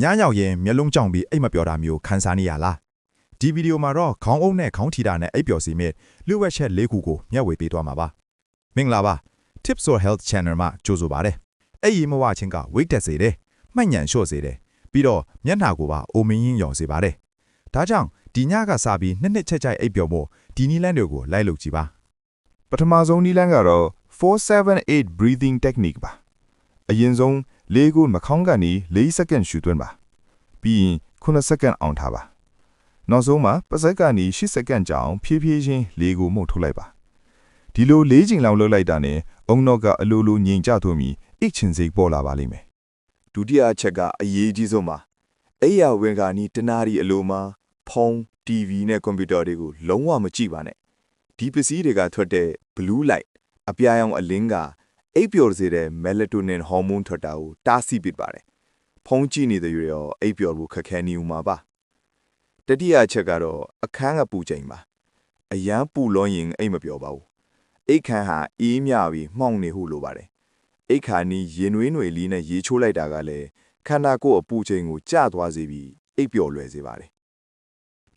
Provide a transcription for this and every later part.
ညရင်မျက်လုံးကြောင်ပြီးအိမ်မပြောတာမျိုးခန်းစားနေရလားဒီဗီဒီယိုမှာတော့ခေါင်းအုပ်နဲ့ခေါင်းထီတာနဲ့အိပ်ပျော်စီမဲ့လျှို့ဝှက်ချက်၄ခုကိုမျှဝေပေးသွားမှာပါမင်္ဂလာပါ Tips for Health Channel မှာကြိုဆိုပါတယ်အဲ့ဒီမဝချင်းက weight တက်စေတယ်မှတ်ညံလျှော့စေတယ်ပြီးတော့မျက်နှာကိုပါအိုမင်းရင်ရောင်စေပါတယ်ဒါကြောင့်ဒီညကစားပြီးနှစ်ချက်ချိုက်အိပ်ပျော်ဖို့ဒီနီလန်းတွေကိုလိုက်လုပ်ကြည့်ပါပထမဆုံးနီလန်းကတော့478 breathing technique ပါအရင်ဆုံး၄ခုမခေါင်းကနေ4စက္ကန့်ရှူသွင်းပါပြီးရင်9စက္ကန့်အောင်ထားပါနောက်ဆုံးမှာပါးစပ်ကနေ10စက္ကန့်ကြာအောင်ဖြည်းဖြည်းချင်း၄ခုမှုတ်ထုတ်လိုက်ပါဒီလို၄ချိန်လောက်လုပ်လိုက်တာနဲ့အုံနောက်ကအလိုလိုငြိမ်ကျသွားပြီးအိတ်ချင်စိတ်ပေါ်လာပါလိမ့်မယ်ဒုတိယအချက်ကအရေးကြီးဆုံးပါအိယာဝင်ကာနီတနာရီအလိုမှာဖုန်း TV နဲ့ကွန်ပျူတာတွေကိုလုံးဝမကြည့်ပါနဲ့ဒီပစ္စည်းတွေကထွက်တဲ့ blue light အပြာရောင်အလင်းကအိပ်ပျော်စေတဲ့ melatonin ဟော်မုန်းထွက်တာကိုတားဆီးပစ်ပါတယ်ဖုန်းကြည့်နေတဲ့ရွေရောအိပ်ပျော်ဖို့ခက်ခဲနေဦးမှာပါတတိယအချက်ကတော့အခန်းကပူချိန်ပါအရန်ပူလွန်ရင်အိပ်မပျော်ပါဘူးအိတ်ခမ်းဟာအေးမြပြီးမှောင်နေဟုလိုပါတယ်အိတ်ခါနီးရင်နွေးနွေလေးနဲ့ရေချိုးလိုက်တာကလည်းခန္ဓာကိုယ်အပူချိန်ကိုကျသွားစေပြီးအိပ်ပျော်လွယ်စေပါတယ်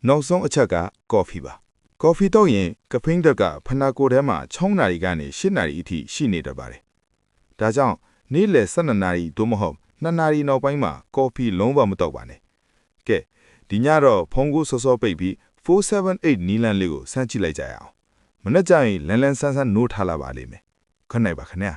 နောက်ဆုံးအချက်ကကော်ဖီပါကော်ဖီတောက်ရင်ကဖိန်းဓာတ်ကဖနာကိုယ်ထဲမှာ6နာရီကနေ8နာရီအထိရှိနေတတ်ပါတယ်ဒါကြောင့်နေ့လယ်12နာရီသို့မဟုတ်2နာရီနောက်ပိုင်းမှာကော်ဖီလုံးဝမတောက်ပါနဲ့ကဲဒီညတော့ဖုန်းကိုစောစောပိတ်ပြီး478နီလန်းလေးကိုစမ်းကြည့်လိုက်ကြရအောင်မနေ့ကျရင်လန်းလန်းဆန်းဆန်းနိုးထားလာပါလိမ့်မယ်ခဏနိုင်ပါခင်ဗျာ